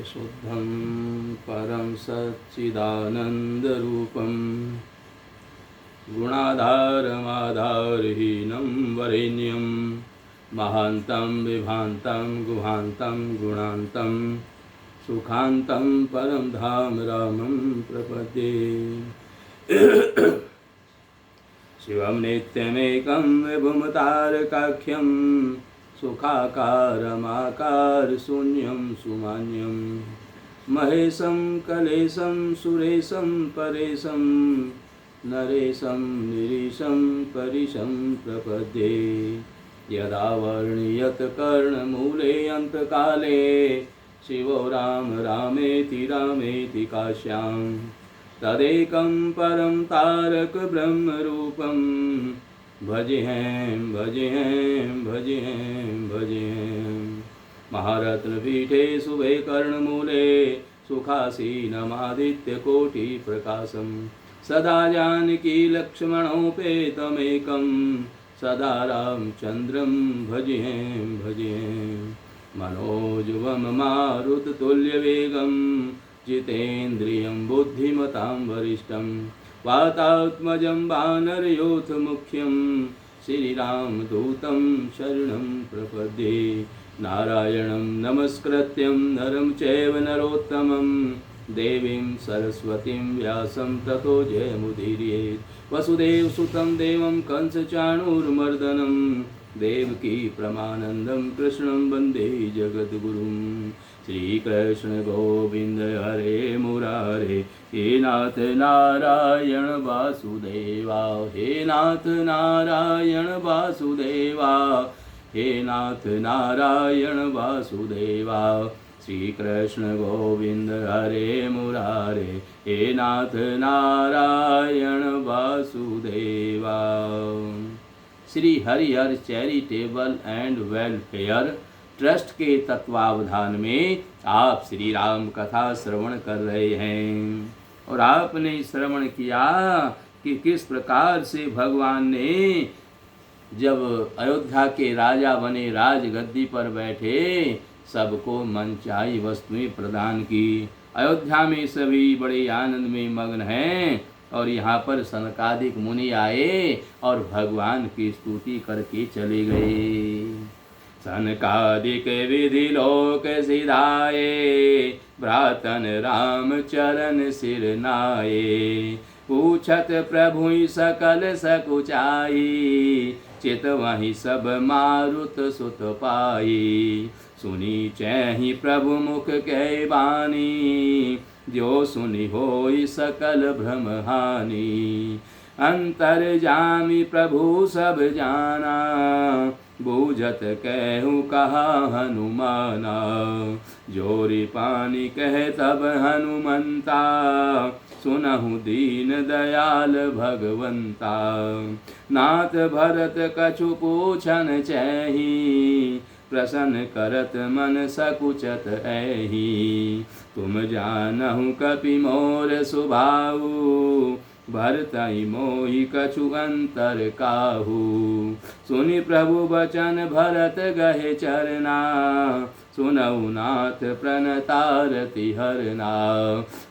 शुद्धं परं सच्चिदानन्दरूपं गुणाधारमाधारहीनं वरेण्यं महान्तं विभान्तं गुहान्तं गुणान्तं सुखान्तं परं धाम रामं प्रपद्ये। शिवं नित्यमेकं विभुमतारकाख्यं सुखाकारमाकारशून्यं सुमान्यं महेशं कलेशं सुरेशं परेशं नरेशं निरीशं परिशं प्रपद्ये। यदा वर्ण्यत कर्णमूले अन्तकाले शिवो राम रामेति रामेति काश्यां तदेकं परं तारक ब्रह्मरूपं भजेहं भजेहं भजेहं भजेहं। महारत्नपीठे शुभे कर्णमूले सुखासीनमादित्यकोटिप्रकाशं सदा जानकी लक्ष्मणोपेतमेकं सदा रामचन्द्रं भजेहं भजेहं। मनोजवं मारुततुल्यवेगं जितेन्द्रियं बुद्धिमतां वरिष्ठं वातात्मजं वानरयोथमुख्यं श्रीरामदूतं शरणं प्रपद्ये। नारायणं नमस्कृत्यं नरं चैव नरोत्तमं देवीं सरस्वतीं व्यासं ततो जयमुदीरयेत्। वसुदेवसुतं देवं कंसचाणूरमर्दनं देवकी परमानन्दं कृष्णं वन्दे जगद्गुरुं। श्रीकृष्ण गोविंद हरे मुरारे हे नाथ नारायण वासुदेवा हे नाथ नारायण वासुदेवा हे नाथ नारायण वासुदेवा। श्रीकृष्ण गोविंद हरे मुरारे हे नाथ Narayan Vasudeva. Shri Harihar charitable and welfare trust के तत्वावधान में आप श्री राम कथा श्रवण कर रहे हैं और आपने श्रवण किया कि किस प्रकार से भगवान ने जब अयोध्या के राजा बने राजगद्दी पर बैठे सबको मनचाही वस्तुएं प्रदान की। अयोध्या में सभी बड़े आनंद में मग्न हैं और यहाँ पर सनकादिक मुनि आए और भगवान की स्तुति करके चले गए। सनकादिक विधि लोक सिधाए भ्रातन राम चरण सिर नाये। पूछत प्रभु सकल सकुचाई चित वही सब मारुत सुत पाई। सुनी चैहि प्रभु मुख कै बानी जो सुनि होई सकल भ्रम हानि। अंतर्जामी प्रभु सब जाना बूझत कहूँ कहा हनुमाना। जोरी पानी कह तब हनुमंता सुनहु दीन दयाल भगवंता। नाथ भरत कछु पूछन चैहि प्रसन्न करत मन सकुचत ऐहि। तुम जानहु कपि मोर सुभाऊ भरतहि मोहि कछु अंतर काहू। सुनि प्रभु बचन भरत गहे चरना सुनऊ नाथ प्रणतारति हरना।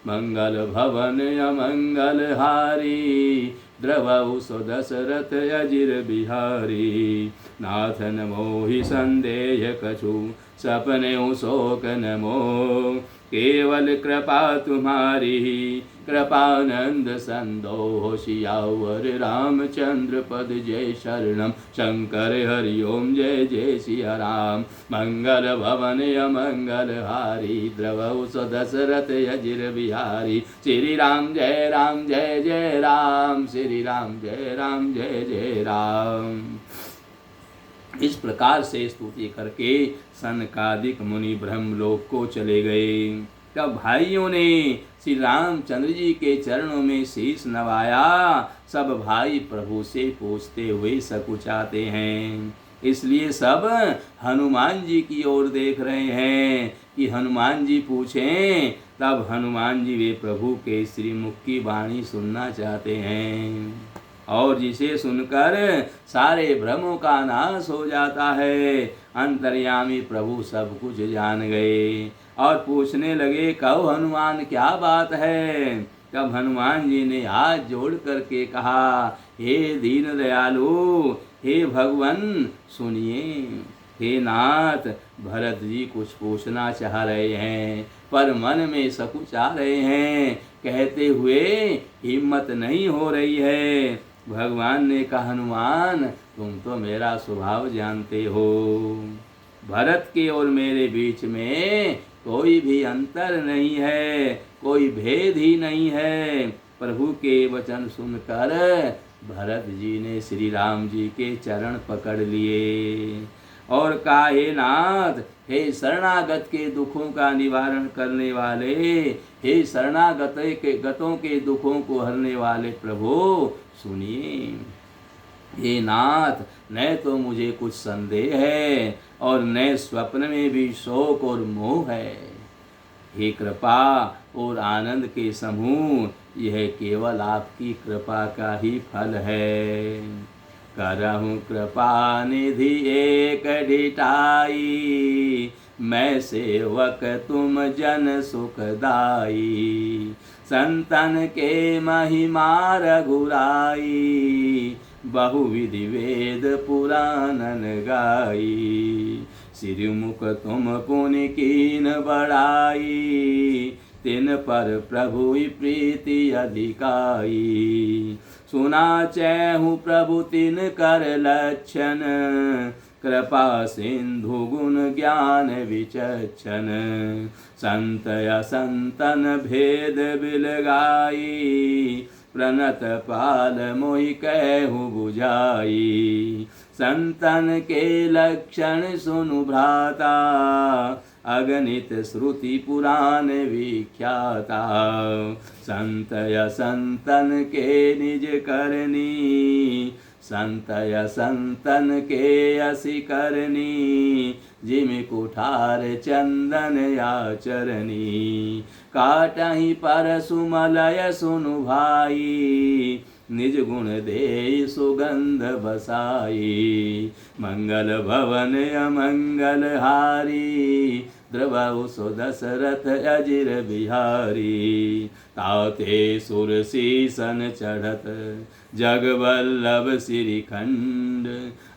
मंगल भवन अमंगल हारी द्रवऊ सो दशरथ अजिर बिहारी। नाथन मोहि संदेह कछु सपने शोक न मोह। केवल कृपा तुम्हारी कृपानंद संदोह। सियावर रामचंद्र पद जय शरणम शंकर हरि ओम जय जय सिया राम। मंगल भवन अमंगल हारी द्रवौ सो दशरथ अजिर बिहारी। श्री राम जय जय राम श्री राम जय जय राम। इस प्रकार से स्तुति करके सनकादिक मुनि ब्रह्मलोक को चले गए। तब भाइयों ने श्री रामचंद्र जी के चरणों में शीश नवाया। सब भाई प्रभु से पूछते हुए सकुचाते हैं, इसलिए सब हनुमान जी की ओर देख रहे हैं कि हनुमान जी पूछें। तब हनुमान जी वे प्रभु के श्रीमुख की वाणी सुनना चाहते हैं। और जिसे सुनकर सारे भ्रमों का नाश हो जाता है। अंतर्यामी प्रभु सब कुछ जान गए और पूछने लगे, कहो हनुमान क्या बात है। तब हनुमान जी ने हाथ जोड़ करके कहा, हे दीन दयालु, हे भगवान सुनिए। हे नाथ, भरत जी कुछ पूछना चाह रहे हैं पर मन में सकुचा रहे हैं, कहते हुए हिम्मत नहीं हो रही है। भगवान ने कहा, हनुमान तुम तो मेरा स्वभाव जानते हो, भरत के और मेरे बीच में कोई भी अंतर नहीं है, कोई भेद ही नहीं है। प्रभु के वचन सुनकर भरत जी ने श्री राम जी के चरण पकड़ लिए और कहा, हे नाथ, हे शरणागत के दुखों का निवारण करने वाले, हे शरणागतों के दुखों को हरने वाले प्रभु सुनिए। हे नाथ, न तो मुझे कुछ संदेह है और न स्वप्न में भी शोक और मोह है। हे कृपा और आनंद के समूह, यह केवल आपकी कृपा का ही फल है। करहूँ कृपा निधि एक ढिठाई, मैं सेवक तुम जन सुखदाई। संतन के महिमा रघुराई, बहुविधि वेद पुराणन गाई। श्रीमुख तुम पुनि कीन बढ़ाई, तिन पर प्रभु प्रीति अधिकाई। सुना चैहु प्रभु तिन कर लक्षण, कृपा सिंधु गुण ज्ञान विचक्षण। संत असंतन भेद बिलगाई, प्रणत पाल मोहि कहु बुझाई। संतन के लक्षण सुनु भ्राता, अगणित श्रुति पुराण विख्याता। संत असंतन के निज करनी, संत असंतन के असी करनी। जिम कुठार चंदन या चरनी, काटहि पर सुमलय सुनु भाई। निज गुण दे सुगंध बसाई, मंगल भवन अमंगल हारी। द्रवहु सो दशरथ अजिर बिहारी। ताते सुर सीसन चढ़त, जगवल्लभ श्रीखंड।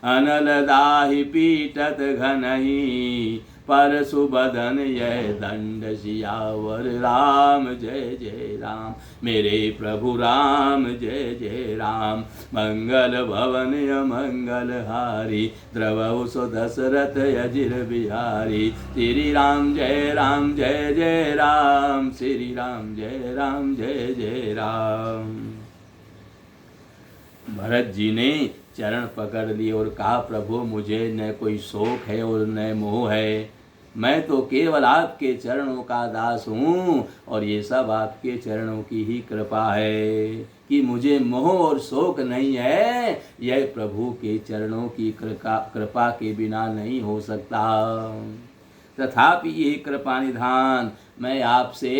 अनल दाहि पीटत घनहि, पर सुबदन यह दंड। सियावर राम जय जय राम, मेरे प्रभु राम जय जय राम। मंगल भवन अमंगल हारी, द्रवहु सो दशरथ अजिर बिहारी। श्री राम जय जय राम, श्री राम जय जय राम। भरत जी ने चरण पकड़ लिए और कहा, प्रभु मुझे न कोई शोक है और न मोह है, मैं तो केवल आपके चरणों का दास हूँ और ये सब आपके चरणों की ही कृपा है कि मुझे मोह और शोक नहीं है। यह प्रभु के चरणों की कृपा के बिना नहीं हो सकता। तथापि ये कृपा निधान, मैं आपसे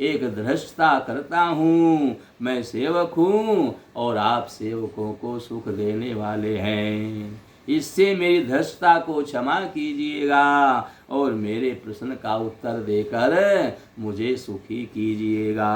एक धृष्टता करता हूँ। मैं सेवक हूँ और आप सेवकों को सुख देने वाले हैं। इससे मेरी धृष्टता को क्षमा कीजिएगा और मेरे प्रश्न का उत्तर देकर मुझे सुखी कीजिएगा।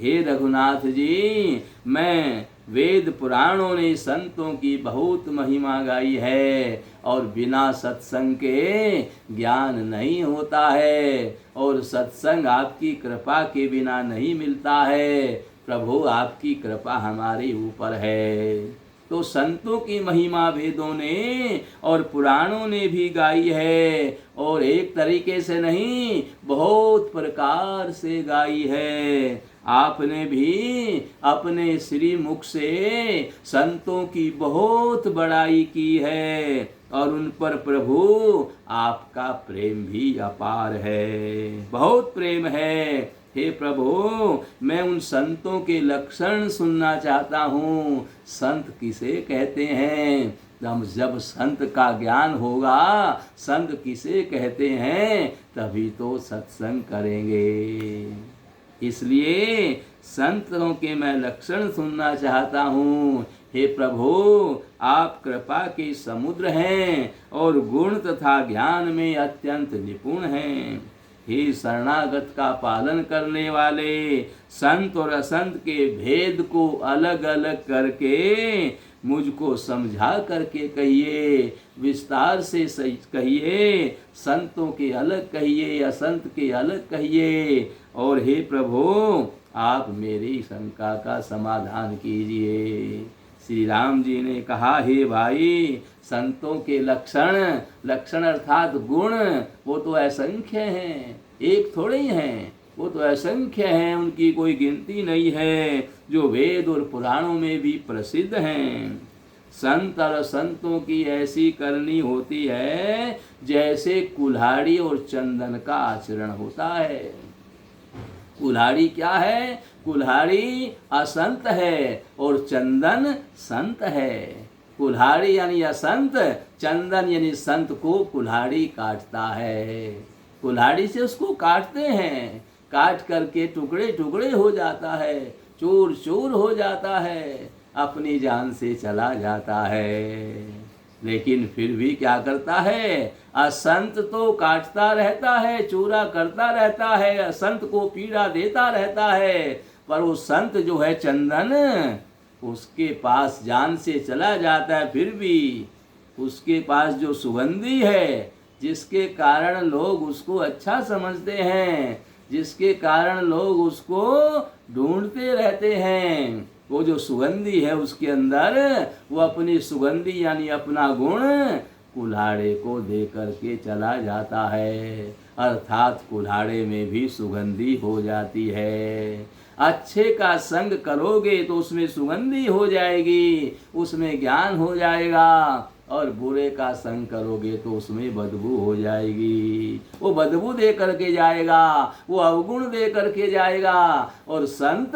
हे रघुनाथ जी, मैं वेद पुराणों ने संतों की बहुत महिमा गाई है और बिना सत्संग के ज्ञान नहीं होता है और सत्संग आपकी कृपा के बिना नहीं मिलता है। प्रभु आपकी कृपा हमारे ऊपर है। तो संतों की महिमा वेदों ने और पुराणों ने भी गाई है और एक तरीके से नहीं, बहुत प्रकार से गाई है। आपने भी अपने श्री मुख से संतों की बहुत बड़ाई की है और उन पर प्रभु आपका प्रेम भी अपार है, बहुत प्रेम है। हे प्रभु, मैं उन संतों के लक्षण सुनना चाहता हूँ। संत किसे कहते हैं? जब संत का ज्ञान होगा, संत किसे कहते हैं, तभी तो सत्संग करेंगे। इसलिए संतों के मैं लक्षण सुनना चाहता हूँ। हे प्रभु, आप कृपा के समुद्र हैं और गुण तथा ज्ञान में अत्यंत निपुण हैं। हे शरणागत का पालन करने वाले, संत और असंत के भेद को अलग अलग करके मुझको समझा करके कहिए, विस्तार से कहिए, संतों के अलग कहिए, असंत के अलग कहिए। और हे प्रभु, आप मेरी शंका का समाधान कीजिए। श्री राम जी ने कहा, हे भाई, संतों के लक्षण अर्थात गुण वो तो असंख्य हैं, एक थोड़े ही हैं, वो तो असंख्य हैं, उनकी कोई गिनती नहीं है, जो वेद और पुराणों में भी प्रसिद्ध हैं। संत और संतों की ऐसी करनी होती है जैसे कुल्हाड़ी और चंदन का आचरण होता है। कुल्हाड़ी क्या है? कुल्हाड़ी असंत है और चंदन संत है। कुल्हाड़ी यानी असंत, चंदन यानी संत को कुल्हाड़ी काटता है। कुल्हाड़ी से उसको काटते हैं, काट करके टुकड़े टुकड़े हो जाता है, चूर चूर हो जाता है, अपनी जान से चला जाता है। लेकिन फिर भी क्या करता है? असंत तो काटता रहता है, चूरा करता रहता है, असंत को पीड़ा देता रहता है, पर वो संत जो है चंदन, उसके पास जान से चला जाता है। फिर भी उसके पास जो सुगंधी है, जिसके कारण लोग उसको अच्छा समझते हैं, जिसके कारण लोग उसको ढूंढते रहते हैं, वो जो सुगंधी है उसके अंदर वो अपनी सुगंधी यानी अपना गुण कुल्हाड़े को दे करके चला जाता है, अर्थात कुल्हाड़े में भी सुगंधी हो जाती है। अच्छे का संग करोगे तो उसमें सुगंधी हो जाएगी, उसमें ज्ञान हो जाएगा, और बुरे का संग करोगे तो उसमें बदबू हो जाएगी। वो बदबू दे करके जाएगा, वो अवगुण दे करके जाएगा, और संत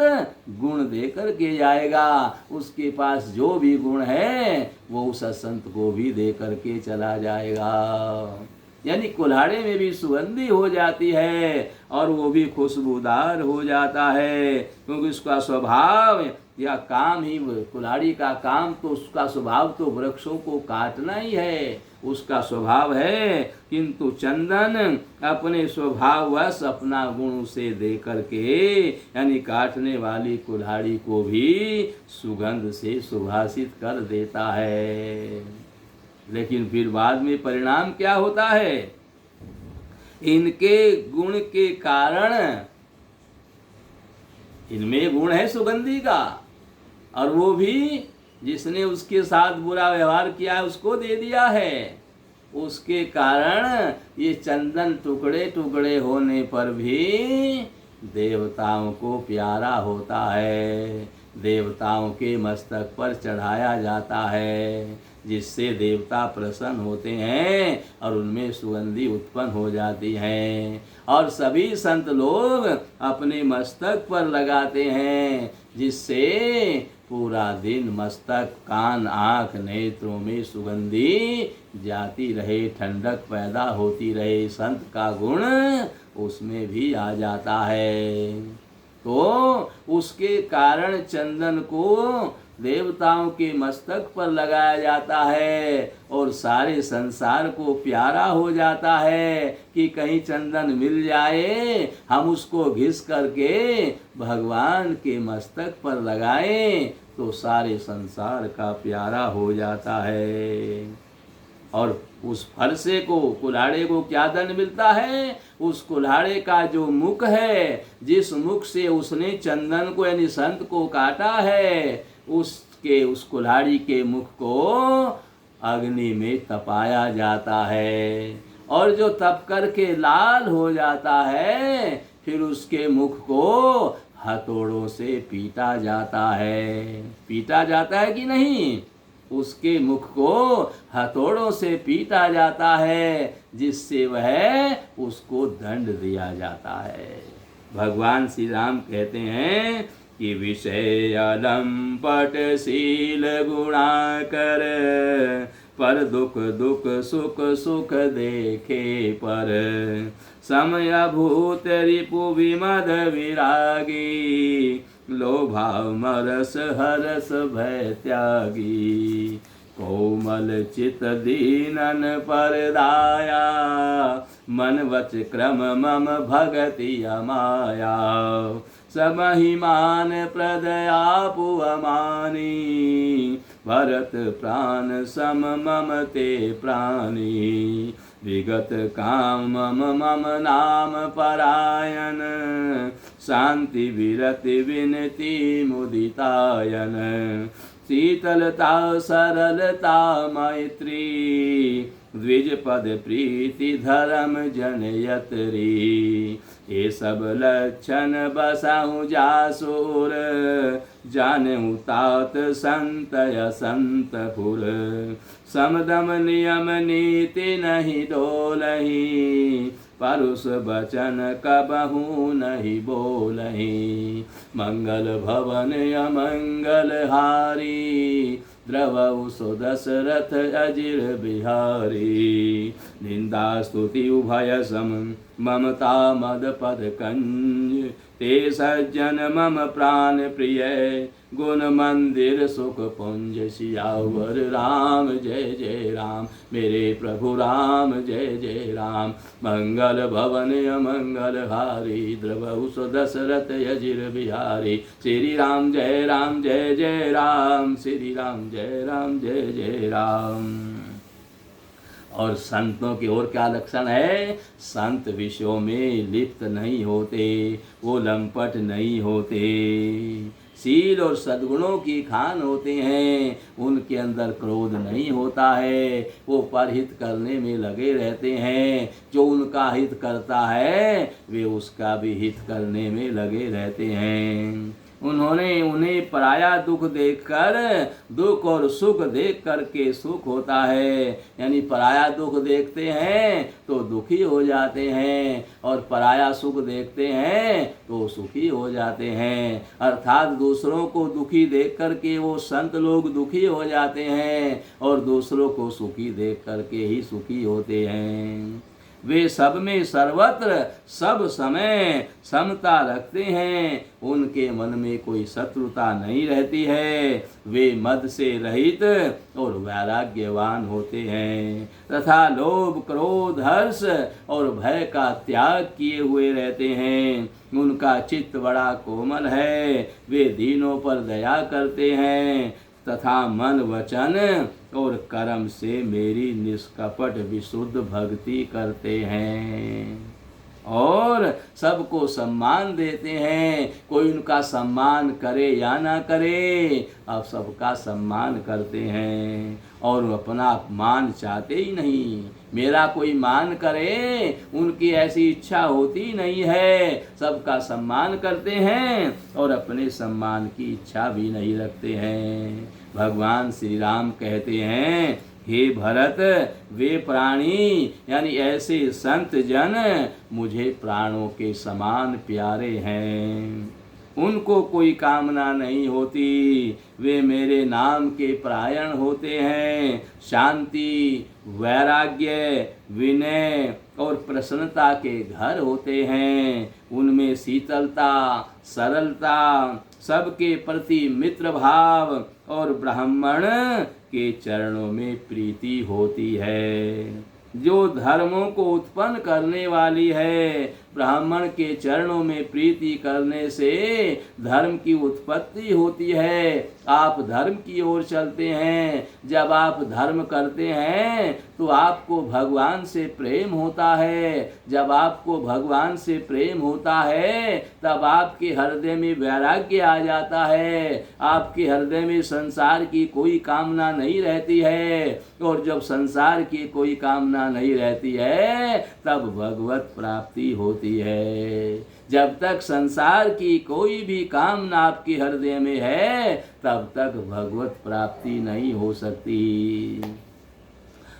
गुण दे करके जाएगा। उसके पास जो भी गुण है वो उस संत को भी दे करके चला जाएगा। यानी कुल्हाड़े में भी सुगंधी हो जाती है और वो भी खुशबूदार हो जाता है, क्योंकि उसका स्वभाव या काम ही, कुल्हाड़ी का काम तो, उसका स्वभाव तो वृक्षों को काटना ही है, उसका स्वभाव है। किंतु चंदन अपने स्वभाववश अपना गुण उसे दे करके, यानी काटने वाली कुल्हाड़ी को भी सुगंध से सुभाषित कर देता है। लेकिन फिर बाद में परिणाम क्या होता है? इनके गुण के कारण, इनमें गुण है सुगंधी का, और वो भी जिसने उसके साथ बुरा व्यवहार किया है उसको दे दिया है, उसके कारण ये चंदन टुकड़े टुकड़े होने पर भी देवताओं को प्यारा होता है, देवताओं के मस्तक पर चढ़ाया जाता है, जिससे देवता प्रसन्न होते हैं और उनमें सुगंधी उत्पन्न हो जाती है। और सभी संत लोग अपने मस्तक पर लगाते हैं, जिससे पूरा दिन मस्तक, कान, आँख, नेत्रों में सुगंधी जाती रहे, ठंडक पैदा होती रहे, संत का गुण उसमें भी आ जाता है। तो उसके कारण चंदन को देवताओं के मस्तक पर लगाया जाता है और सारे संसार को प्यारा हो जाता है कि कहीं चंदन मिल जाए, हम उसको घिस करके भगवान के मस्तक पर लगाएं तो सारे संसार का प्यारा हो जाता है। और उस फरसे को, कुल्हाड़े को क्या दंड मिलता है? उस कुल्हाड़े का जो मुख है, जिस मुख से उसने चंदन को यानी संत को काटा है, उस कुल्हाड़ी के मुख को अग्नि में तपाया जाता है, और जो तप करके लाल हो जाता है, फिर उसके मुख को हथौड़ों से पीटा जाता है। पीटा जाता है कि नहीं? उसके मुख को हथौड़ों से पीटा जाता है, जिससे वह उसको दंड दिया जाता है। भगवान श्री राम कहते हैं कि विषय अलंपट शील गुणाकर पर दुख दुख सुख सुख देखे पर। समय भूत रिपु विमद विरागी, लोभामरस हरस भय त्यागी। कोमल चित दीनन पर दाया, मन वच क्रम मम भगति अमाया। समहिमान प्रदया पुअमानी, भरत प्राण सम मम ते प्राणी। विगत काम मम मम नाम परायण, शांति विरति विनति मुदितायन। शीतलता सरलता मैत्री, द्विज पद प्रीति धर्म जनयत्री। ये सब लक्षण बसाऊँ जासुर, जानूँ तात संत असंतपुर। समदम नियम नीति नहीं डोलही, परुष बचन कबहू नहीं बोलही। मंगल भवन अमंगल हारी, द्रवऊ सो दशरथ अजिर बिहारी। निंदा स्तुति उभय सम, ममता मद पद कंज। ते सज्जन मम प्राण प्रिय, गुण मंदिर सुख पुंज। सियावर राम जय जय राम, मेरे प्रभु राम जय जय राम। मंगल भवन अमंगल हारी, द्रवऊ सो दशरथ अजिर बिहारी। श्री राम जय जय राम, श्री राम जय जय राम। और संतों की ओर क्या लक्षण है? संत विषयों में लिप्त नहीं होते, वो लंपट नहीं होते, शील और सद्गुणों की खान होते हैं। उनके अंदर क्रोध नहीं होता है, वो परहित करने में लगे रहते हैं। जो उनका हित करता है वे उसका भी हित करने में लगे रहते हैं। उन्हें पराया दुख देखकर दुख और सुख देख करके सुख होता है। यानी पराया दुख देखते हैं तो दुखी हो जाते हैं, और पराया सुख देखते हैं तो सुखी हो जाते हैं। अर्थात दूसरों को दुखी देख करके वो संत लोग दुखी हो जाते हैं, और दूसरों को सुखी देख करके ही सुखी होते हैं। वे सब में सर्वत्र सब समय समता रखते हैं, उनके मन में कोई शत्रुता नहीं रहती है। वे मद से रहित और वैराग्यवान होते हैं, तथा लोभ क्रोध हर्ष और भय का त्याग किए हुए रहते हैं। उनका चित्त बड़ा कोमल है, वे दीनों पर दया करते हैं, तथा मन वचन और कर्म से मेरी निष्कपट विशुद्ध भक्ति करते हैं, और सबको सम्मान देते हैं। कोई उनका सम्मान करे या ना करे, अब सबका सम्मान करते हैं, और अपना अपमान चाहते ही नहीं। मेरा कोई मान करे उनकी ऐसी इच्छा होती नहीं है। सबका सम्मान करते हैं और अपने सम्मान की इच्छा भी नहीं रखते हैं। भगवान श्री राम कहते हैं, हे भरत, वे प्राणी यानी ऐसे संत जन मुझे प्राणों के समान प्यारे हैं। उनको कोई कामना नहीं होती, वे मेरे नाम के परायण होते हैं। शांति, वैराग्य, विनय और प्रसन्नता के घर होते हैं। उनमें शीतलता, सरलता, सबके प्रति मित्र भाव और ब्राह्मण के चरणों में प्रीति होती है। जो धर्मों को उत्पन्न करने वाली है, ब्राह्मण के चरणों में प्रीति करने से धर्म की उत्पत्ति होती है। आप धर्म की ओर चलते हैं, जब आप धर्म करते हैं तो आपको भगवान से प्रेम होता है। जब आपको भगवान से प्रेम होता है तब आपके हृदय में वैराग्य आ जाता है। आपके हृदय में संसार की कोई कामना नहीं रहती है, और जब संसार की कोई कामना नहीं रहती है तब भगवत प्राप्ति होती है। जब तक संसार की कोई भी कामना आपके हृदय में है तब तक भगवत प्राप्ति नहीं हो सकती।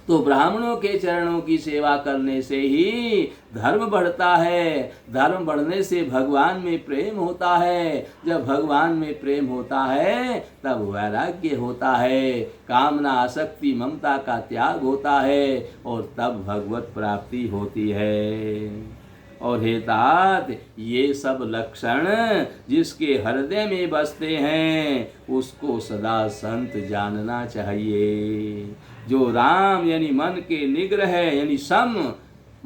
तो ब्राह्मणों के चरणों की सेवा करने से ही धर्म बढ़ता है। धर्म बढ़ने से भगवान में प्रेम होता है। जब भगवान में प्रेम होता है तब वैराग्य होता है, कामना आसक्ति ममता का त्याग होता है और तब भगवत प्राप्ति होती है। और हे तात, ये सब लक्षण जिसके हृदय में बसते हैं उसको सदा संत जानना चाहिए। जो राम यानी मन के निग्रह यानी सम,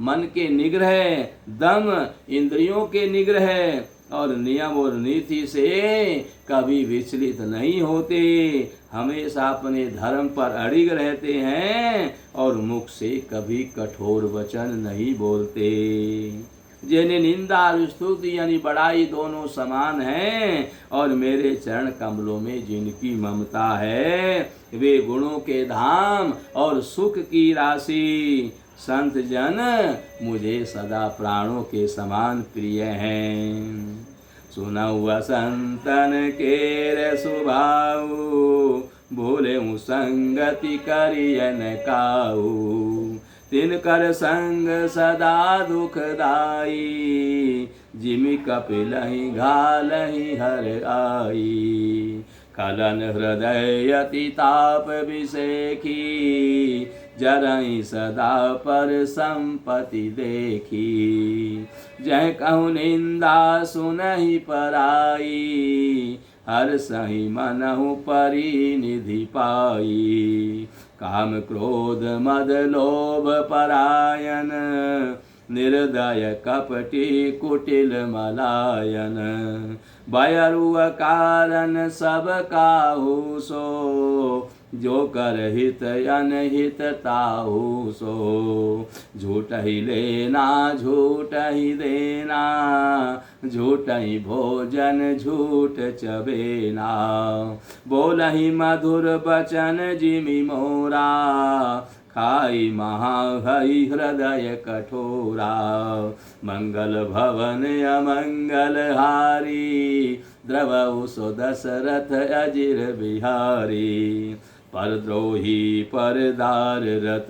मन के निग्रह, दम, इंद्रियों के निग्रह और नियम और नीति से कभी विचलित नहीं होते, हमेशा अपने धर्म पर अड़िग रहते हैं और मुख से कभी कठोर वचन नहीं बोलते। जिन्हें निंदा और स्तुति यानी बड़ाई दोनों समान हैं और मेरे चरण कमलों में जिनकी ममता है वे गुणों के धाम और सुख की राशि संत जन मुझे सदा प्राणों के समान प्रिय हैं। सुनौ संतन के स्वभाव भूले संगति करियन काऊ, तिनकर संग सदा दुखदाई, जिमि कपिलहि घालहि हर आई। खलन हृदय अति ताप विषेखी, जरई सदा पर संपत्ति देखी। जह कहूँ निंदा सुनहि पराई, हर सही मनहु परिनिधि पाई। काम क्रोध मद लोभ परायन, निर्दय कपटी कुटिल मलायन। बयरु कारण सब काहू सो, जो कर हित अनहित ताहू सो। झूठ ही लेना झूठ ही देना, झूठ ही भोजन झूठ चबेना। बोलहि मधुर बचन जिमि मोरा, खाई महाहई हृदय कठोरा। मंगल भवन अमंगल हारी, द्रवहु सो दशरथ अजिर बिहारी। परद्रोही परदार रत,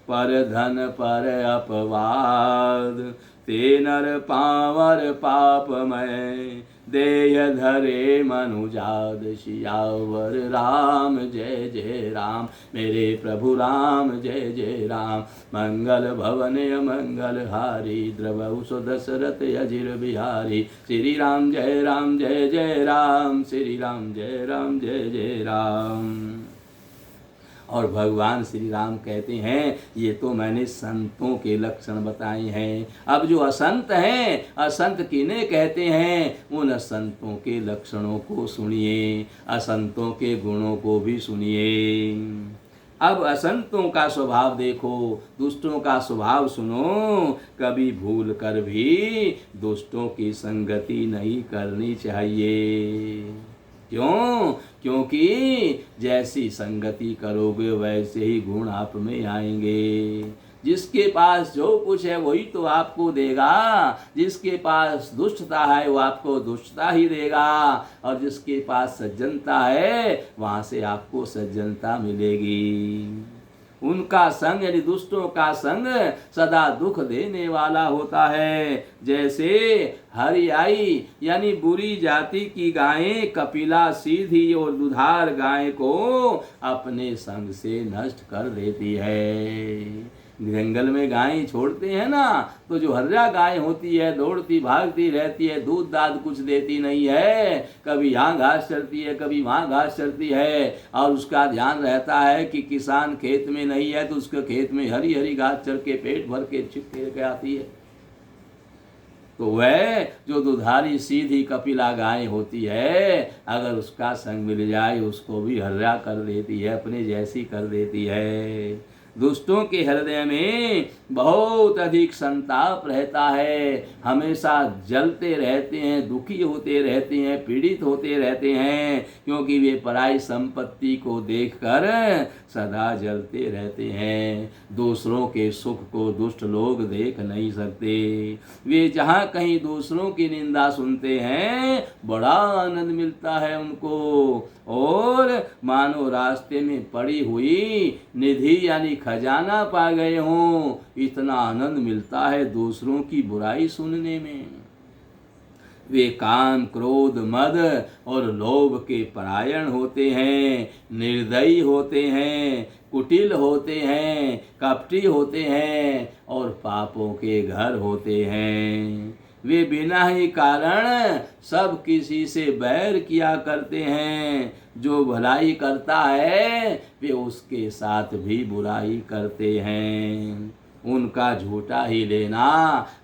पर धन पर अपवाद। ते नर पावर पापमय, देय धरे मनुजाद। सियावर राम जय जय राम, मेरे प्रभु राम जय जय राम। मंगल भवन अमंगल हारी, द्रवहु सो दशरथ अजिर बिहारी। श्री राम जय जय राम, श्री राम जय जय राम। और भगवान श्री राम कहते हैं ये तो मैंने संतों के लक्षण बताए हैं। अब जो असंत हैं, असंत किन्हें कहते हैं, उन असंतों के लक्षणों को सुनिए, असंतों के गुणों को भी सुनिए। अब असंतों का स्वभाव देखो, दुष्टों का स्वभाव सुनो। कभी भूल कर भी दुष्टों की संगति नहीं करनी चाहिए। क्यों? क्योंकि जैसी संगति करोगे वैसे ही गुण आप में आएंगे। जिसके पास जो कुछ है वही तो आपको देगा। जिसके पास दुष्टता है वो आपको दुष्टता ही देगा, और जिसके पास सज्जनता है वहाँ से आपको सज्जनता मिलेगी। उनका संग यानी दुष्टों का संग सदा दुख देने वाला होता है। जैसे हरियाई यानी बुरी जाति की गायें कपिला सीधी और दुधार गाय को अपने संग से नष्ट कर देती है। जंगल में गायें छोड़ते हैं ना, तो जो हर्रा गाय होती है दौड़ती भागती रहती है, दूध दाद कुछ देती नहीं है, कभी यहाँ घास चरती है कभी वहाँ घास चरती है, और उसका ध्यान रहता है कि किसान खेत में नहीं है तो उसके खेत में हरी हरी घास चर के पेट भर के छिपके के आती है। तो वह जो दुधारी सीधी कपिला गाय होती है, अगर उसका संग मिल जाए उसको भी हर्रा कर देती है, अपने जैसी कर देती है। दुष्टों के हृदय में बहुत अधिक संताप रहता है, हमेशा जलते रहते हैं, दुखी होते रहते हैं, पीड़ित होते रहते हैं, क्योंकि वे पराई संपत्ति को देखकर सदा जलते रहते हैं। दूसरों के सुख को दुष्ट लोग देख नहीं सकते। वे जहाँ कहीं दूसरों की निंदा सुनते हैं बड़ा आनंद मिलता है उनको, और मानो रास्ते में पड़ी हुई निधि यानी खजाना पा गए हों। इतना आनंद मिलता है दूसरों की बुराई सुनने में। वे काम, क्रोध, मद और लोभ के परायण होते हैं, निर्दयी होते हैं, कुटिल होते हैं, कपटी होते हैं और पापों के घर होते हैं। वे बिना ही कारण सब किसी से बैर किया करते हैं। जो भलाई करता है वे उसके साथ भी बुराई करते हैं। उनका झूठा ही लेना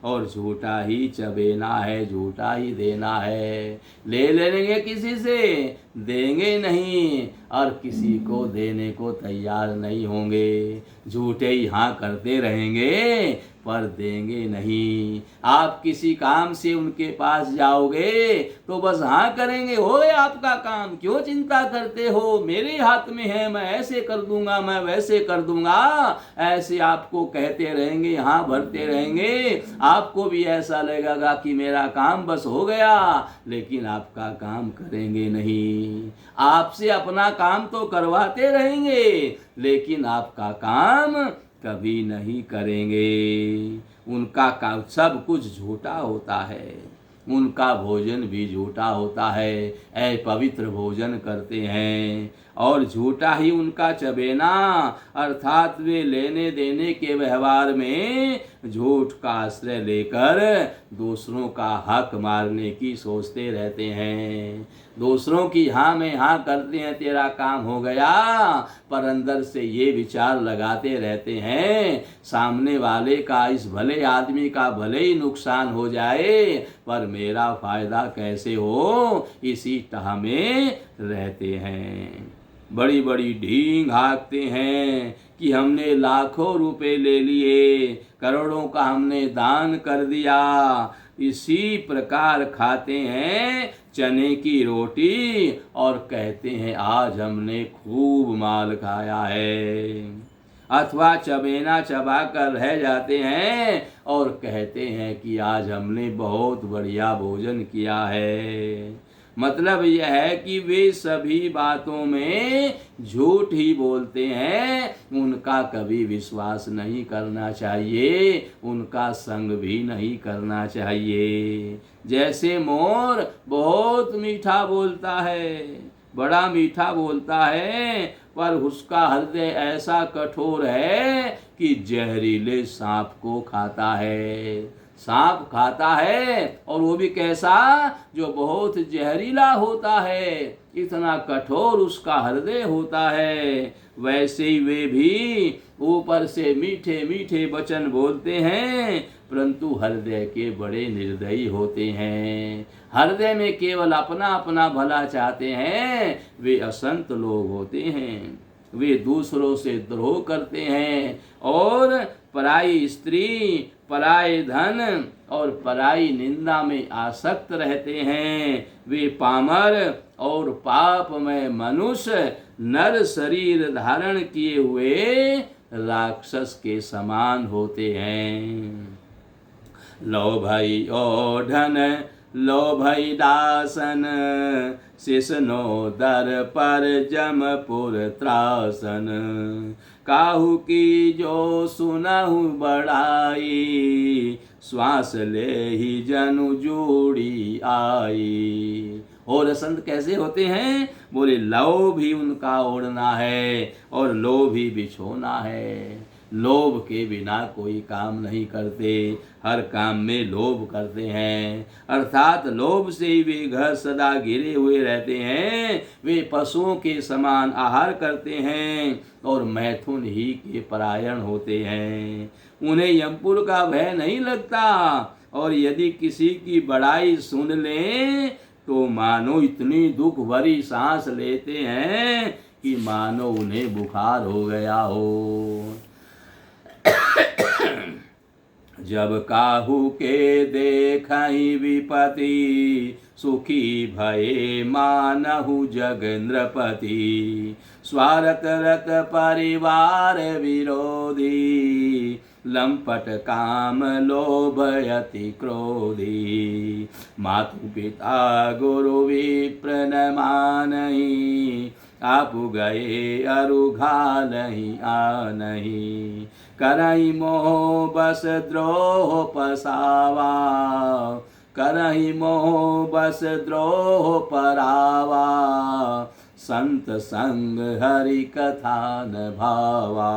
और झूठा ही चबेना है, झूठा ही देना है। ले लेंगे किसी से, देंगे नहीं और किसी को देने को तैयार नहीं होंगे। झूठे ही हाँ करते रहेंगे पर देंगे नहीं। आप किसी काम से उनके पास जाओगे तो बस हाँ करेंगे, हो आपका काम, क्यों चिंता करते हो, मेरे हाथ में है, मैं ऐसे कर दूंगा, मैं वैसे कर दूंगा, ऐसे आपको कहते रहेंगे, हाँ भरते रहेंगे। आपको भी ऐसा लगेगा कि मेरा काम बस हो गया, लेकिन आपका काम करेंगे नहीं। आपसे अपना काम तो करवाते रहेंगे लेकिन आपका काम कभी नहीं करेंगे। उनका काम सब कुछ झूठा होता है, उनका भोजन भी झूठा होता है, अपवित्र भोजन करते हैं और झूठा ही उनका चबेना, अर्थात वे लेने देने के व्यवहार में झूठ का आश्रय लेकर दूसरों का हक मारने की सोचते रहते हैं। दूसरों की हाँ में हाँ करते हैं, तेरा काम हो गया, पर अंदर से ये विचार लगाते रहते हैं सामने वाले का, इस भले आदमी का भले ही नुकसान हो जाए पर मेरा फायदा कैसे हो, इसी टाह में रहते हैं। बड़ी बड़ी ढींग हाँकते हैं कि हमने लाखों रुपए ले लिए, करोड़ों का हमने दान कर दिया। इसी प्रकार खाते हैं चने की रोटी और कहते हैं आज हमने खूब माल खाया है, अथवा चबेना चबा कर रह जाते हैं और कहते हैं कि आज हमने बहुत बढ़िया भोजन किया है। मतलब यह है कि वे सभी बातों में झूठ ही बोलते हैं। उनका कभी विश्वास नहीं करना चाहिए, उनका संग भी नहीं करना चाहिए। जैसे मोर बहुत मीठा बोलता है, बड़ा मीठा बोलता है, पर उसका हृदय ऐसा कठोर है कि जहरीले सांप को खाता है। सांप खाता है और वो भी कैसा, जो बहुत जहरीला होता है, इतना कठोर उसका हृदय होता है। वैसे ही वे भी ऊपर से मीठे मीठे वचन बोलते हैं परंतु हृदय के बड़े निर्दयी होते हैं। हृदय में केवल अपना अपना भला चाहते हैं। वे असंत लोग होते हैं, वे दूसरों से द्रोह करते हैं और पराई स्त्री, पराये धन और पराई निंदा में आसक्त रहते हैं। वे पामर और पापमय मनुष्य नर शरीर धारण किए हुए राक्षस के समान होते हैं। लो भाई ओढ़न, लो भाई दासन, शिसनो दर पर जमपुर त्रासन, काहू की जो सुनहु बढ़ाई, श्वास ले ही जनु जोड़ी आई। और संत कैसे होते हैं, बोले लोभ ही उनका ओढ़ना है और लोभ ही बिछोना है। लोभ के बिना कोई काम नहीं करते, हर काम में लोभ करते हैं, अर्थात लोभ से ही वे घर सदा घिरे हुए रहते हैं। वे पशुओं के समान आहार करते हैं और मैथुन ही के परायण होते हैं। उन्हें यमपुर का भय नहीं लगता और यदि किसी की बड़ाई सुन लें तो मानो इतनी दुख भरी सांस लेते हैं कि मानो उन्हें बुखार हो गया हो। जब काहू के देखहि विपति, सुखी भये मानहु जग नृपति, स्वार्थ रत परिवार विरोधी, लंपट काम लोभ अति क्रोधी, मातु पिता गुरु विप्र न मानहि, आप गए अरुघा नहीं आ नहीं। करही मोह बस द्रोह पसावा, करही मोह बस द्रोह परावा। संत संग हरि कथा न भावा।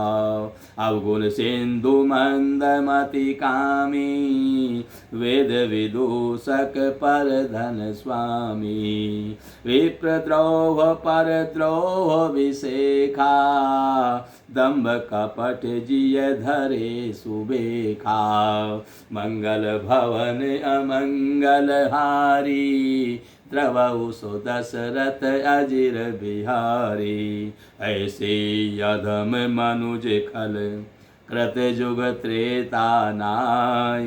अवगुण सिंधु मंदमति कामी, वेद विदूषक पर धन स्वामी। विप्रद्रोह पर द्रोह विशेखा, दंभ कपट जिय धरे सुबेखा। मंगल भवन अमंगल हारी, द्रवहु सो दशरथ अजिर बिहारी। ऐसे यधम मनुज खल कृत जुग त्रेता नाय,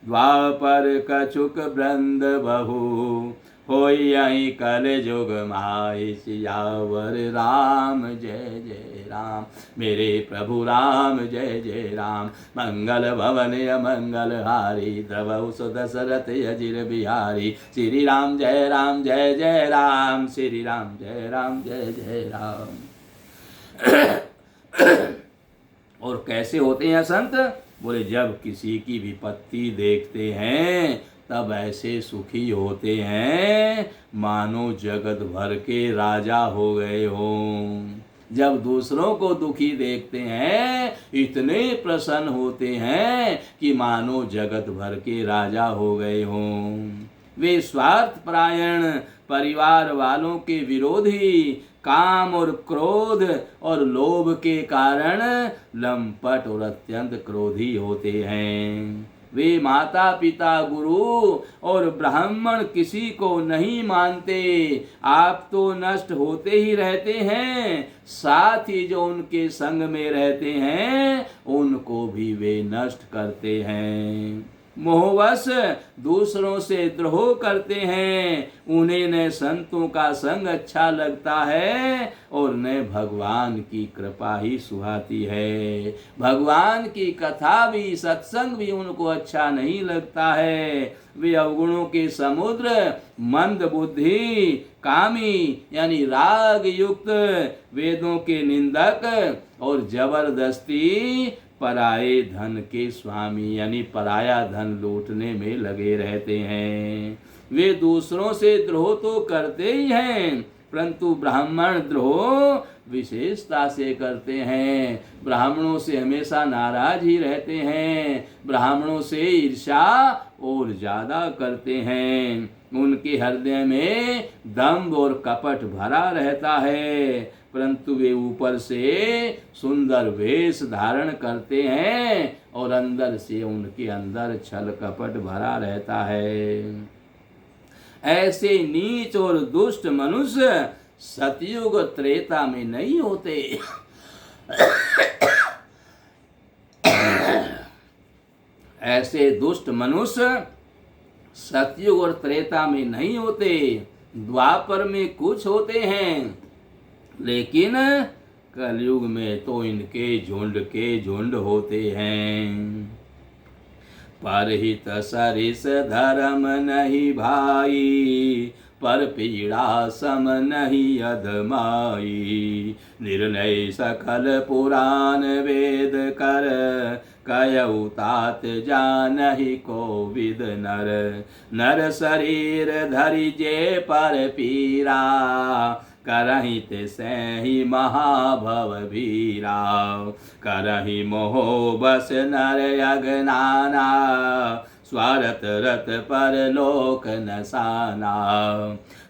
द्वापर कछुक वृंद बहु, होई यहीं कल जुग माय। सियावर राम जय जय राम, मेरे प्रभु राम जय जय राम। मंगल भवन अमंगल हारी, द्रवहु सो दशरथ अजिर बिहारी। श्री राम जय राम, श्री राम जय जय राम। और कैसे होते हैं संत? बोले जब किसी की विपत्ति देखते हैं तब ऐसे सुखी होते हैं मानो जगत भर के राजा हो गए हों। जब दूसरों को दुखी देखते हैं इतने प्रसन्न होते हैं कि मानो जगत भर के राजा हो गए हों। वे स्वार्थ परायण, परिवार वालों के विरोधी, काम और क्रोध और लोभ के कारण लंपट और अत्यंत क्रोधी होते हैं। वे माता पिता गुरु और ब्राह्मण किसी को नहीं मानते। आप तो नष्ट होते ही रहते हैं, साथ ही जो उनके संग में रहते हैं उनको भी वे नष्ट करते हैं। मोहवश दूसरों से द्रोह करते हैं। उन्हें न संतों का संग अच्छा लगता है और न भगवान की कृपा ही सुहाती है। भगवान की कथा भी, सत्संग भी उनको अच्छा नहीं लगता है। वे अवगुणों के समुद्र, मंद बुद्धि, कामी यानी राग युक्त, वेदों के निंदक और जबरदस्ती पराये धन के स्वामी यानी पराया धन लूटने में लगे रहते हैं। वे दूसरों से द्रोह तो करते ही हैं, परंतु ब्राह्मण द्रोह विशेषता से करते हैं। ब्राह्मणों से हमेशा नाराज ही रहते हैं, ब्राह्मणों से ईर्ष्या और ज्यादा करते हैं। उनके हृदय में दंभ और कपट भरा रहता है, परंतु वे ऊपर से सुंदर वेश धारण करते हैं और अंदर से उनके अंदर छल कपट भरा रहता है। ऐसे नीच और दुष्ट मनुष्य सतयुग त्रेता में नहीं होते। ऐसे दुष्ट मनुष्य सतयुग और त्रेता में नहीं होते, द्वापर में कुछ होते हैं, लेकिन कलयुग में तो इनके झुंड के झुंड होते हैं। परहित सरिस धर्म नहीं भाई, पर पीड़ा सम नहीं अधमाई। निर्णय सकल पुराण वेद कर, कयऊ तात जानहि को विद नर। नर शरीर धरि जे पर पीरा, करहि ते सहि महाभव भीरा। करहि मोह बस नर अगनाना, स्वारथ रथ पर लोक नसाना।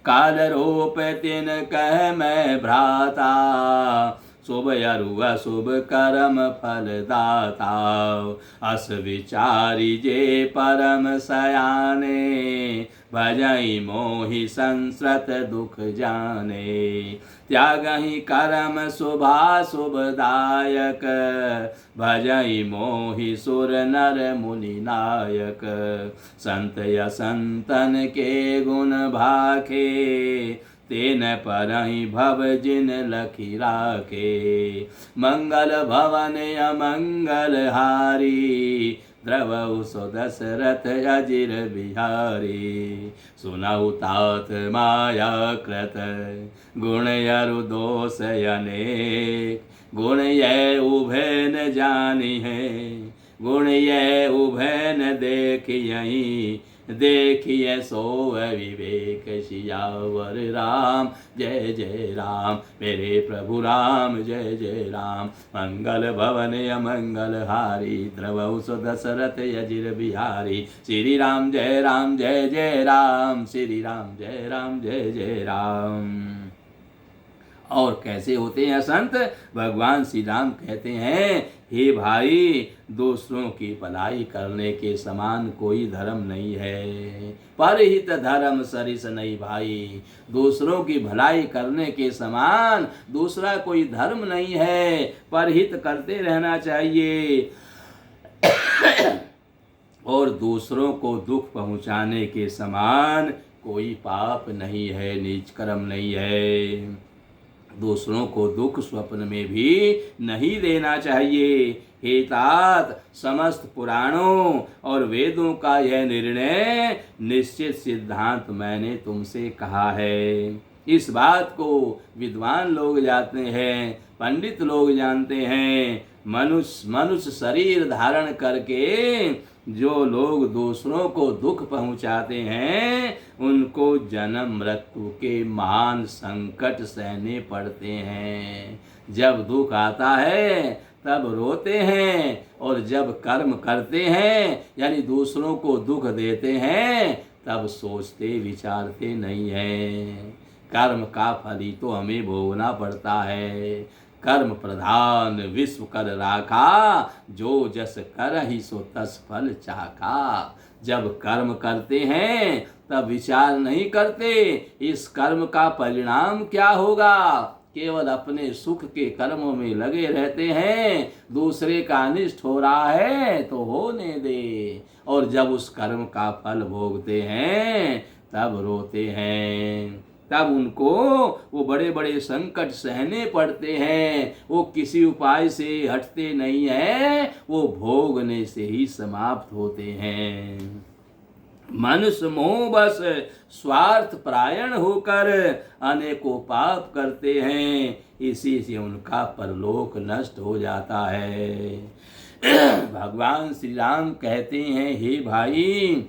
काल रूप तिन कह मैं भ्राता, शुभ अरु अशुभ कर्म फल दाता। अस विचारी जे परम सयाने, भजई मोहि संसृत दुख जाने। त्यागहि कर्म शुभाशुभ दायक, भजई मोहि सुर नर मुनि नायक। संत असंतन के गुण भाखे, तेन परहि भव जिन लखी राखे। मंगल भवन अमंगल हारी, द्रवहु सो दशरथ अजिर बिहारी। सुनहु तात माया कृत गुण अरु दोष अनेक। गुण ये उभय न जानी है गुण ये उभय न देखियहि। देखिए सो विवेक सियावर राम जय जय राम। मेरे प्रभु राम जय जय राम। मंगल भवन अमंगल हारी द्रवहु सो दशरथ अजिर बिहारी। श्री राम जय जय राम। श्री राम जय जय राम। और कैसे होते हैं संत? भगवान श्री राम कहते हैं, हे भाई, दूसरों की भलाई करने के समान कोई धर्म नहीं है। परहित धर्म सरिस नहीं भाई। दूसरों की भलाई करने के समान दूसरा कोई धर्म नहीं है। परहित करते रहना चाहिए। और दूसरों को दुख पहुंचाने के समान कोई पाप नहीं है, नीच कर्म नहीं है। दूसरों को दुख स्वप्न में भी नहीं देना चाहिए। हे तात, समस्त पुराणों और वेदों का यह निर्णय निश्चित सिद्धांत मैंने तुमसे कहा है। इस बात को विद्वान लोग जानते हैं, पंडित लोग जानते हैं। मनुष्य शरीर धारण करके जो लोग दूसरों को दुख पहुंचाते हैं, उनको जन्म मृत्यु के महान संकट सहने पड़ते हैं। जब दुख आता है तब रोते हैं, और जब कर्म करते हैं यानी दूसरों को दुख देते हैं, तब सोचते विचारते नहीं हैं। कर्म का फल ही तो हमें भोगना पड़ता है। कर्म प्रधान विश्व कर राखा, जो जस करहि सो तस फल चाखा। जब कर्म करते हैं तब विचार नहीं करते इस कर्म का परिणाम क्या होगा। केवल अपने सुख के कर्मों में लगे रहते हैं। दूसरे का अनिष्ट हो रहा है तो होने दे, और जब उस कर्म का फल भोगते हैं तब रोते हैं। तब उनको वो बड़े बड़े संकट सहने पड़ते हैं। वो किसी उपाय से हटते नहीं हैं, वो भोगने से ही समाप्त होते हैं। मनुष्य मोह बस स्वार्थ परायण होकर अनेकों पाप करते हैं, इसी से उनका परलोक नष्ट हो जाता है। भगवान श्री राम कहते हैं, हे भाई,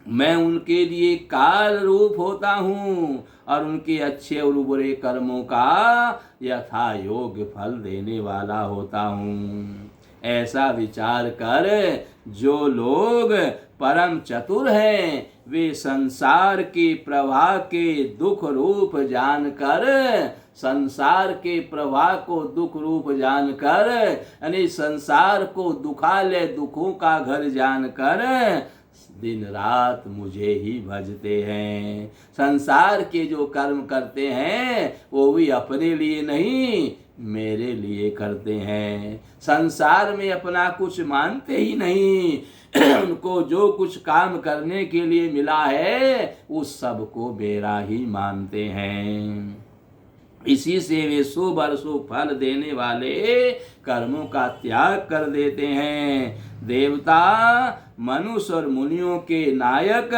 मैं उनके लिए काल रूप होता हूँ और उनके अच्छे और बुरे कर्मों का यथा योग्य फल देने वाला होता हूँ। ऐसा विचार कर जो लोग परम चतुर हैं, वे संसार के प्रवाह के दुख रूप जानकर, संसार के प्रवाह को दुख रूप जानकर, यानी संसार को दुखालय दुखों का घर जानकर दिन रात मुझे ही भजते हैं। संसार के जो कर्म करते हैं वो भी अपने लिए नहीं, मेरे लिए करते हैं। संसार में अपना कुछ मानते ही नहीं। उनको जो कुछ काम करने के लिए मिला है उस सब को मेरा ही मानते हैं। इसी से वे शुभ अशुभ फल देने वाले कर्मों का त्याग कर देते हैं। देवता, मनुष्य और मुनियों के नायक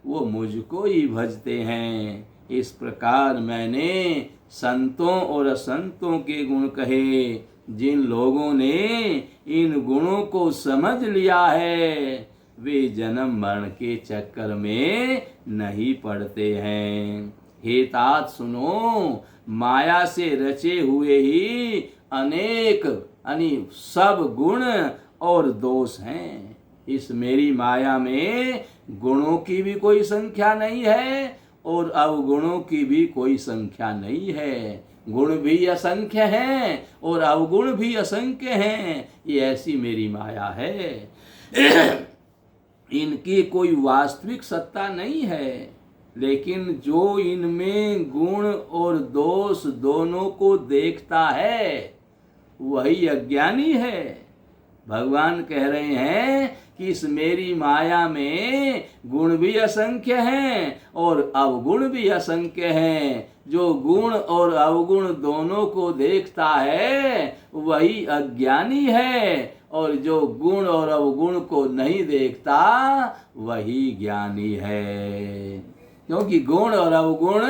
वो मुझको ही भजते हैं। इस प्रकार मैंने संतों और असंतों के गुण कहे। जिन लोगों ने इन गुणों को समझ लिया है वे जन्म मरण के चक्कर में नहीं पड़ते हैं। हे तात सुनो, माया से रचे हुए ही अनेक सब गुण और दोष हैं। इस मेरी माया में गुणों की भी कोई संख्या नहीं है और अवगुणों की भी कोई संख्या नहीं है। गुण भी असंख्य हैं और अवगुण भी असंख्य हैं। ये ऐसी मेरी माया है। इनकी कोई वास्तविक सत्ता नहीं है, लेकिन जो इनमें गुण और दोष दोनों को देखता है वही अज्ञानी है। भगवान कह रहे हैं कि इस मेरी माया में गुण भी असंख्य हैं और अवगुण भी असंख्य हैं। जो गुण और अवगुण दोनों को देखता है वही अज्ञानी है और जो गुण और अवगुण को नहीं देखता वही ज्ञानी है। क्योंकि गुण और अवगुण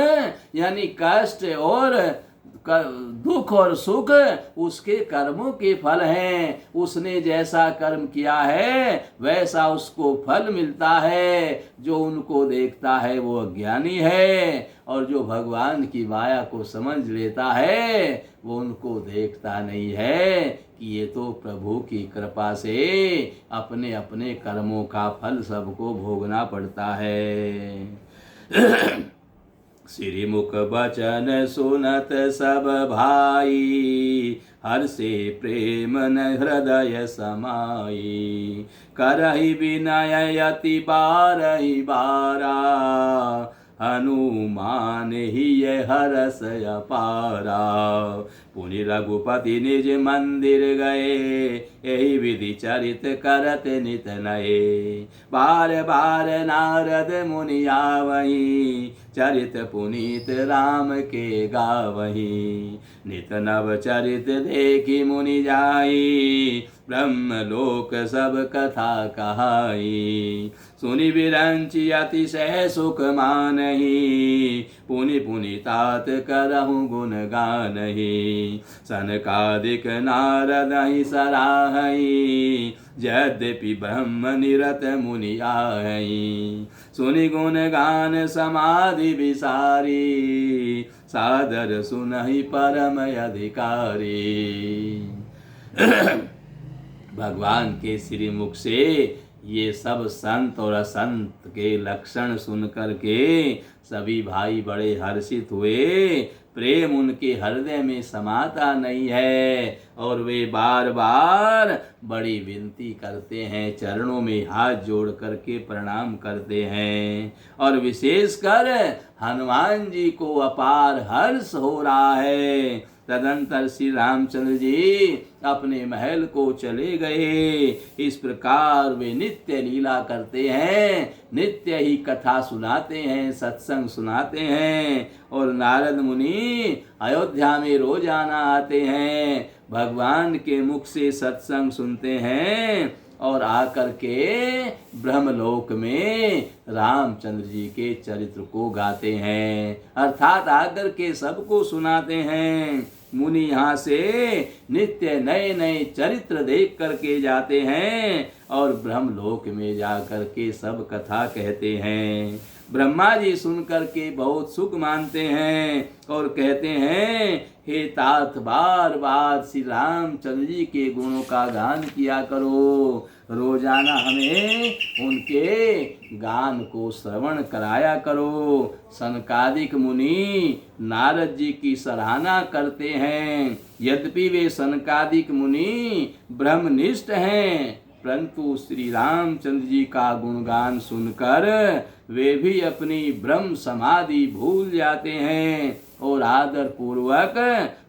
यानी कष्ट और दुख और सुख उसके कर्मों के फल हैं। उसने जैसा कर्म किया है वैसा उसको फल मिलता है। जो उनको देखता है वो अज्ञानी है, और जो भगवान की माया को समझ लेता है वो उनको देखता नहीं है कि ये तो प्रभु की कृपा से अपने अपने कर्मों का फल सबको भोगना पड़ता है। श्रीमुख बचन सुनत सब भाई, हर्षे प्रेम न हृदय समाई। करहि विनय अति बारहि बारा, हनुमान ही ये हरस अपारा। पुनि रघुपति निज मंदिर गए, यही विधि चरित करत नित नये। बार बार नारद मुनि आवहीं, चरित पुनीत राम के गावहीं। नित नव चरित देखी मुनि जाई, ब्रह्मलोक सब कथा कहाई। सुनि विरंचि अतिशय सुख मानहि, पुनि पुनि तात करहु गुण गानहि। सनकादिक नारद ही सराहई, यद्यपि ब्रह्म निरत मुनि आहई। सुनि गुण गान समाधि विसारी, सादर सुनहि परम अधिकारी। भगवान के श्रीमुख से ये सब संत और असंत के लक्षण सुन करके सभी भाई बड़े हर्षित हुए। प्रेम उनके हृदय में समाता नहीं है और वे बार बार बड़ी विनती करते हैं, चरणों में हाथ जोड़ करके प्रणाम करते हैं। और विशेषकर हनुमान जी को अपार हर्ष हो रहा है। तदंतर श्री रामचंद्र जी अपने महल को चले गए। इस प्रकार वे नित्य लीला करते हैं, नित्य ही कथा सुनाते हैं, सत्संग सुनाते हैं। और नारद मुनि अयोध्या में रोजाना आते हैं, भगवान के मुख से सत्संग सुनते हैं और आकर के ब्रह्मलोक में रामचंद्र जी के चरित्र को गाते हैं, अर्थात आकर के सबको सुनाते हैं। मुनि यहाँ से नित्य नए नए चरित्र देख करके जाते हैं और ब्रह्मलोक में जाकर के सब कथा कहते हैं। ब्रह्मा जी सुन करके बहुत सुख मानते हैं और कहते हैं, हे तात बार बार श्री रामचंद्र जी के गुणों का गान किया करो, रोजाना हमें उनके गान को श्रवण कराया करो। सनकादिक मुनि नारद जी की सराहना करते हैं। यद्यपि वे सनकादिक मुनि ब्रह्मनिष्ठ हैं, परंतु श्री रामचंद्र जी का गुणगान सुनकर वे भी अपनी ब्रह्म समाधि भूल जाते हैं और आदर पूर्वक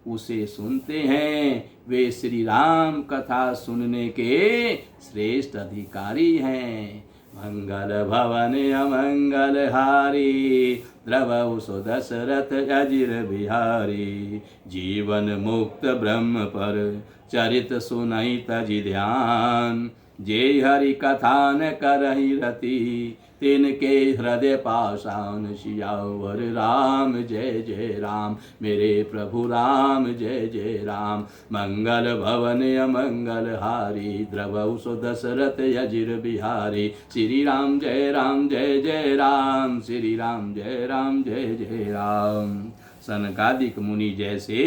उसे सुनते हैं। वे श्री राम कथा सुनने के श्रेष्ठ अधिकारी हैं। मंगल भवन अमंगल हारी, द्रवहु सो दशरथ अजिर बिहारी। जीवन मुक्त ब्रह्म पर चरित सुनहि तजि ध्यान, जे हरि कथा न करहि रति, तिनके हृदय पाषाण सियावर राम। जय जय राम मेरे प्रभु राम, जय जय राम। मंगल भवन अमंगल हारी, द्रवहु सो दशरथ अजिर बिहारी। श्री राम जय राम जय जय राम, श्री राम जय राम जय जय राम। सनकादिक मुनि जैसे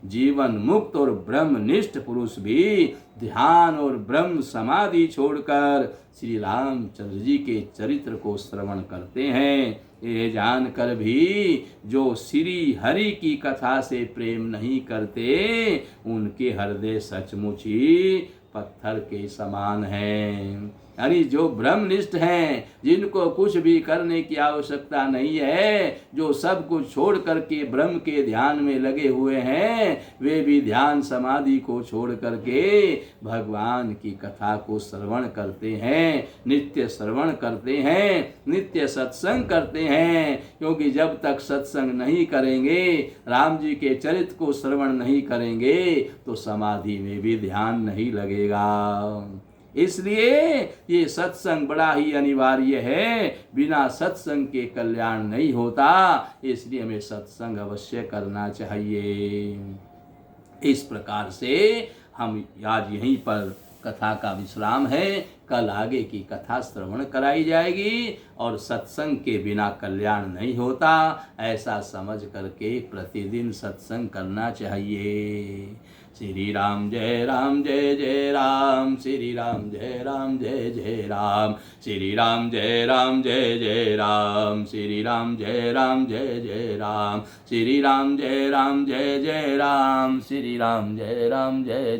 जीवन मुक्त और ब्रह्मनिष्ठ पुरुष भी ध्यान और ब्रह्म समाधि छोड़कर श्री रामचंद्र जी के चरित्र को श्रवण करते हैं। ये जानकर भी जो श्री हरि की कथा से प्रेम नहीं करते, उनके हृदय सचमुच ही पत्थर के समान हैं। यानी जो ब्रह्मनिष्ठ हैं, जिनको कुछ भी करने की आवश्यकता नहीं है, जो सब कुछ छोड़ करके ब्रह्म के ध्यान में लगे हुए हैं, वे भी ध्यान समाधि को छोड़ करके भगवान की कथा को श्रवण करते हैं, नित्य श्रवण करते हैं, नित्य सत्संग करते हैं। क्योंकि जब तक सत्संग नहीं करेंगे, राम जी के चरित्र को श्रवण नहीं करेंगे, तो समाधि में भी ध्यान नहीं लगेगा। इसलिए ये सत्संग बड़ा ही अनिवार्य है, बिना सत्संग के कल्याण नहीं होता। इसलिए हमें सत्संग अवश्य करना चाहिए। इस प्रकार से हम आज यहीं पर कथा का विश्राम है। कल आगे की कथा श्रवण कराई जाएगी। और सत्संग के बिना कल्याण नहीं होता, ऐसा समझ करके प्रतिदिन सत्संग करना चाहिए। श्री राम जय राम जय जय राम, श्री राम जय राम जय जय राम, श्री राम जय राम जय जय राम, श्री राम जय राम जय जय राम, श्री राम जय राम जय जय राम, श्री राम जय राम जय